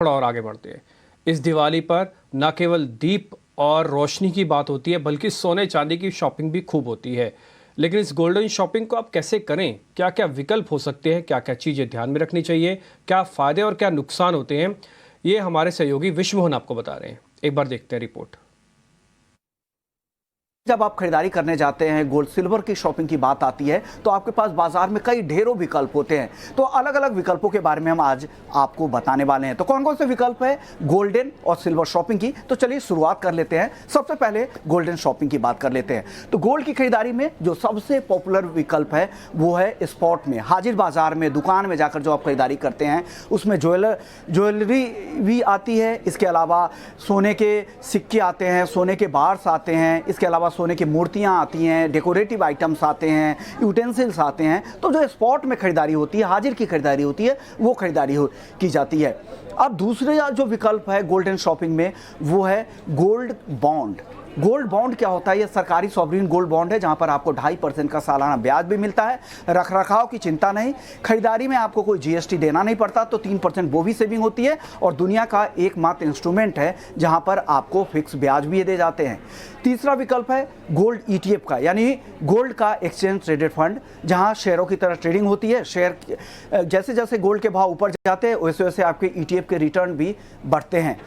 थोड़ा और आगे बढ़ते हैं। इस दिवाली पर न केवल दीप और रोशनी की बात होती है बल्कि सोने चांदी की शॉपिंग भी खूब होती है। लेकिन इस गोल्डन शॉपिंग को आप कैसे करें, क्या क्या विकल्प हो सकते हैं, क्या क्या चीज़ें ध्यान में रखनी चाहिए, क्या फ़ायदे और क्या नुकसान होते हैं, ये हमारे सहयोगी विश्वमोहन आपको बता रहे हैं। एक बार देखते हैं रिपोर्ट। जब आप खरीदारी करने जाते हैं, गोल्ड सिल्वर की शॉपिंग की बात आती है तो आपके पास बाजार में कई ढेरों विकल्प होते हैं। तो अलग अलग विकल्पों के बारे में हम आज आपको बताने वाले हैं। तो कौन कौन से विकल्प है गोल्डन और सिल्वर शॉपिंग की, तो चलिए शुरुआत कर लेते हैं। सबसे पहले गोल्डन शॉपिंग की बात कर लेते हैं। तो गोल्ड की खरीदारी में जो सबसे पॉपुलर विकल्प है वो है स्पॉट में, हाजिर बाजार में, दुकान में जाकर जो आप खरीदारी करते हैं उसमें ज्वेलरी भी आती है। इसके अलावा सोने के सिक्के आते हैं, सोने के बार्स आते हैं, इसके अलावा सोने की मूर्तियां आती हैं, डेकोरेटिव आइटम्स आते हैं, यूटेंसिल्स आते हैं। तो जो स्पॉट में खरीदारी होती है, हाजिर की खरीदारी होती है, वो खरीदारी की जाती है। अब दूसरे जो विकल्प है गोल्डन शॉपिंग में वो है गोल्ड बॉन्ड। गोल्ड बॉन्ड क्या होता है? ये सरकारी सॉवरिन गोल्ड बॉन्ड है जहां पर आपको 2.5% का सालाना ब्याज भी मिलता है। रख रखाव की चिंता नहीं, खरीदारी में आपको कोई जीएसटी देना नहीं पड़ता, तो 3% वो भी सेविंग होती है और दुनिया का एकमात्र इंस्ट्रूमेंट है जहां पर आपको फिक्स ब्याज भी दे जाते हैं। तीसरा विकल्प है गोल्ड ईटीएफ का, यानी गोल्ड का एक्सचेंज ट्रेडेड फंड, जहां शेयरों की तरह ट्रेडिंग होती है। शेयर जैसे जैसे गोल्ड के भाव ऊपर जाते हैं वैसे वैसे आपके ईटीएफ के रिटर्न भी बढ़ते हैं।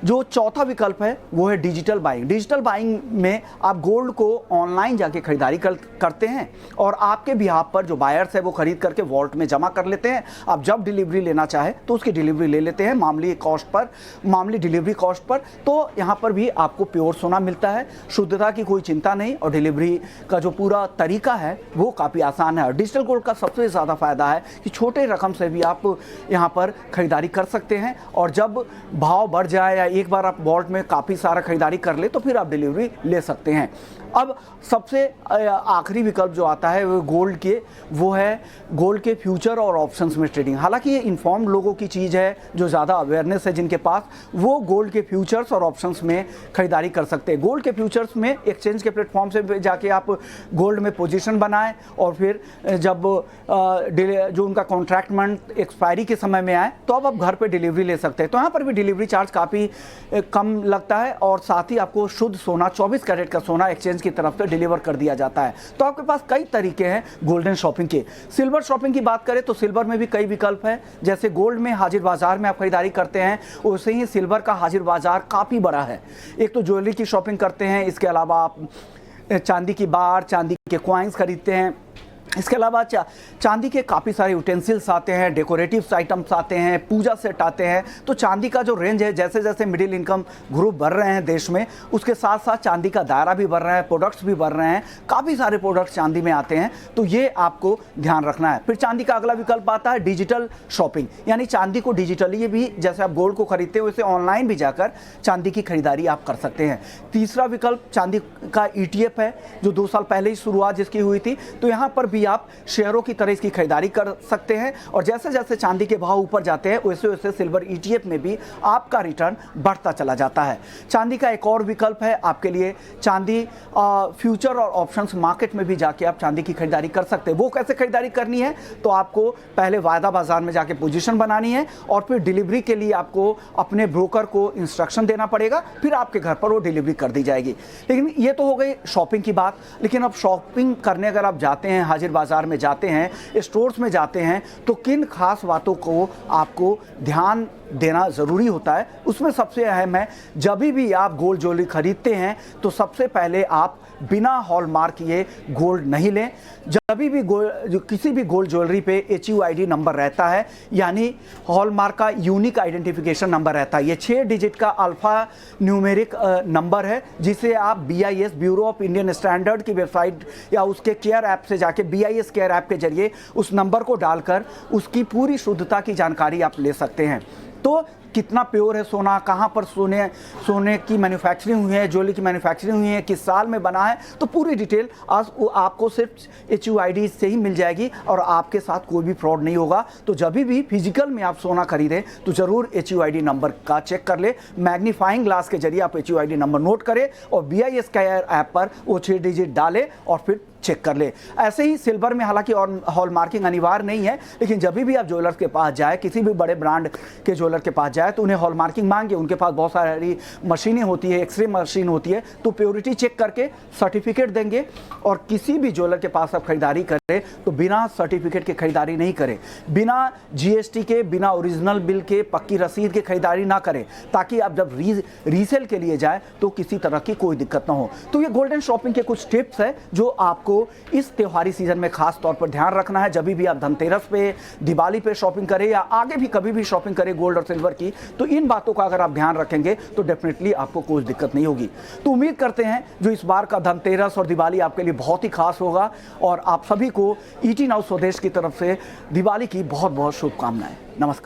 जो चौथा विकल्प है वो है डिजिटल बाइंग। डिजिटल बाइंग में आप गोल्ड को ऑनलाइन जाके खरीदारी करते हैं और आपके बिहाफ पर जो बायर्स है वो खरीद करके वॉल्ट में जमा कर लेते हैं। आप जब डिलीवरी लेना चाहे तो उसकी डिलीवरी ले लेते हैं मामूली डिलीवरी कॉस्ट पर। तो यहाँ पर भी आपको प्योर सोना मिलता है, शुद्धता की कोई चिंता नहीं और डिलीवरी का जो पूरा तरीका है वो काफ़ी आसान है। और डिजिटल गोल्ड का सबसे ज़्यादा फायदा है कि छोटे रकम से भी आप यहाँ पर खरीदारी कर सकते हैं और जब भाव बढ़ जाए या एक बार आप वॉल्ट में काफ़ी सारा खरीदारी कर ले तो फिर आप डिलीवरी ले सकते हैं। अब सबसे आखिरी विकल्प जो आता है वो है गोल्ड के फ्यूचर और ऑप्शंस में ट्रेडिंग। हालांकि ये इन्फॉर्म्ड लोगों की चीज़ है, जो ज़्यादा अवेयरनेस है जिनके पास, वो गोल्ड के फ्यूचर्स और ऑप्शंस में खरीदारी कर सकते हैं। गोल्ड के फ्यूचर्स में एक्सचेंज के प्लेटफॉर्म से जाके आप गोल्ड में पोजीशन बनाएं और फिर जब जो उनका कॉन्ट्रैक्ट मंथ एक्सपायरी के समय में आए तो अब आप घर पर डिलीवरी ले सकते हैं। तो यहाँ पर भी डिलीवरी चार्ज काफ़ी कम लगता है और साथ ही आपको शुद्ध सोना 24 कैरेट का सोना एक्सचेंज की तरफ से डिलीवर कर दिया जाता है। तो आपके पास कई तरीके हैं गोल्डन शॉपिंग के। सिल्वर शॉपिंग की बात करें तो सिल्वर में भी कई विकल्प हैं। जैसे गोल्ड में हाजिर बाजार में आप खरीदारी करते हैं वैसे ही सिल्वर का हाजिर बाजार काफ़ी बड़ा है। एक तो ज्वेलरी की शॉपिंग करते हैं, इसके अलावा आप चांदी की बार, चांदी के कॉइन्स खरीदते हैं। इसके अलावा चांदी के काफ़ी सारे यूटेंसिल्स आते हैं, डेकोरेटिव्स आइटम्स आते हैं, पूजा सेट आते हैं। तो चांदी का जो रेंज है, जैसे जैसे मिडिल इनकम ग्रुप बढ़ रहे हैं देश में, उसके साथ साथ चांदी का दायरा भी बढ़ रहा है, प्रोडक्ट्स भी बढ़ रहे हैं, काफ़ी सारे प्रोडक्ट्स चांदी में आते हैं। तो ये आपको ध्यान रखना है। फिर चांदी का अगला विकल्प आता है डिजिटल शॉपिंग, यानी चांदी को डिजिटली भी, जैसे आप गोल्ड को खरीदते हैं वैसे ऑनलाइन भी जाकर चांदी की खरीदारी आप कर सकते हैं। तीसरा विकल्प चांदी का ईटीएफ है, जो 2 साल पहले ही शुरुआत जिसकी हुई थी। तो यहाँ पर भी आप शेयरों की तरह इसकी खरीदारी कर सकते हैं और जैसे जैसे चांदी के भाव ऊपर जाते हैं वैसे वैसे सिल्वर ईटीएफ में भी आपका रिटर्न बढ़ता चला जाता है। चांदी का एक और विकल्प है आपके लिए, चांदी फ्यूचर और ऑप्शंस मार्केट में भी जाके आप चांदी की खरीदारी कर सकते हैं। वो कैसे खरीदारी करनी है? तो आपको पहले वायदा बाजार में जाके पोजीशन बनानी है और फिर डिलीवरी के लिए आपको अपने ब्रोकर को इंस्ट्रक्शन देना पड़ेगा, फिर आपके घर पर वो डिलीवरी कर दी जाएगी। लेकिन ये तो हो गई शॉपिंग की बात। लेकिन अब शॉपिंग करने अगर आप जाते हैं, हाजिर बाजार में जाते हैं, स्टोर्स में जाते हैं, तो किन खास बातों को आपको ध्यान देना ज़रूरी होता है? उसमें सबसे अहम है, जब भी आप गोल्ड ज्वेलरी खरीदते हैं तो सबसे पहले आप बिना हॉलमार्क किए गोल्ड नहीं लें। जब भी किसी भी गोल्ड ज्वेलरी पे HUID नंबर रहता है, यानी हॉलमार्क का यूनिक आइडेंटिफिकेशन नंबर रहता है। ये 6 डिजिट का अल्फा न्यूमेरिक नंबर है, जिसे आप BIS bureau of Indian standard की वेबसाइट या उसके केयर ऐप से जाके BIS केयर ऐप के जरिए उस नंबर को डालकर उसकी पूरी शुद्धता की जानकारी आप ले सकते हैं। तो कितना प्योर है सोना, कहाँ पर सोने की मैन्युफैक्चरिंग हुई है, ज्वेलरी की मैन्युफैक्चरिंग हुई है, किस साल में बना है, तो पूरी डिटेल आज आपको सिर्फ HUID से ही मिल जाएगी और आपके साथ कोई भी फ्रॉड नहीं होगा। तो जब भी फिजिकल में आप सोना खरीदें तो ज़रूर HUID नंबर का चेक कर ले। मैग्नीफाइंग ग्लास के जरिए आप HUID नंबर नोट करें और BIS केयर ऐप पर वो 6 डिजिट डालें और फिर चेक कर ले। ऐसे ही सिल्वर में हालांकि और हॉलमार्किंग अनिवार्य नहीं है, लेकिन जब भी आप ज्वेलर्स के पास जाए, किसी भी बड़े ब्रांड के ज्वेलर के पास जाए, जाए तो उन्हें हॉलमार्किंग मांगे, उनके पास बहुत सारी मशीनें होती है, एक्सरे मशीन होती है, तो प्योरिटी चेक करके सर्टिफिकेट देंगे। और किसी भी ज्वेलर के पास आप खरीदारी करें तो बिना सर्टिफिकेट के खरीदारी नहीं करें, बिना जीएसटी के, बिना ओरिजिनल बिल के, पक्की रसीद के खरीदारी ना करें, ताकि आप जब रीसेल के लिए जाए तो किसी तरह की कोई दिक्कत ना हो। तो ये गोल्डन शॉपिंग के कुछ टिप्स है जो आपको इस त्योहारी सीजन में खास तौर पर ध्यान रखना है। जब भी आप धनतेरस पे, दिवाली पे शॉपिंग करें या आगे भी कभी भी शॉपिंग करें गोल्ड और सिल्वर की, तो इन बातों का अगर आप ध्यान रखेंगे तो डेफिनेटली आपको कोई दिक्कत नहीं होगी। तो उम्मीद करते हैं जो इस बार का धनतेरस और दिवाली आपके लिए बहुत ही खास होगा और आप सभी को ईटी नाउ स्वदेश की तरफ से दिवाली की बहुत बहुत शुभकामनाएं। नमस्कार।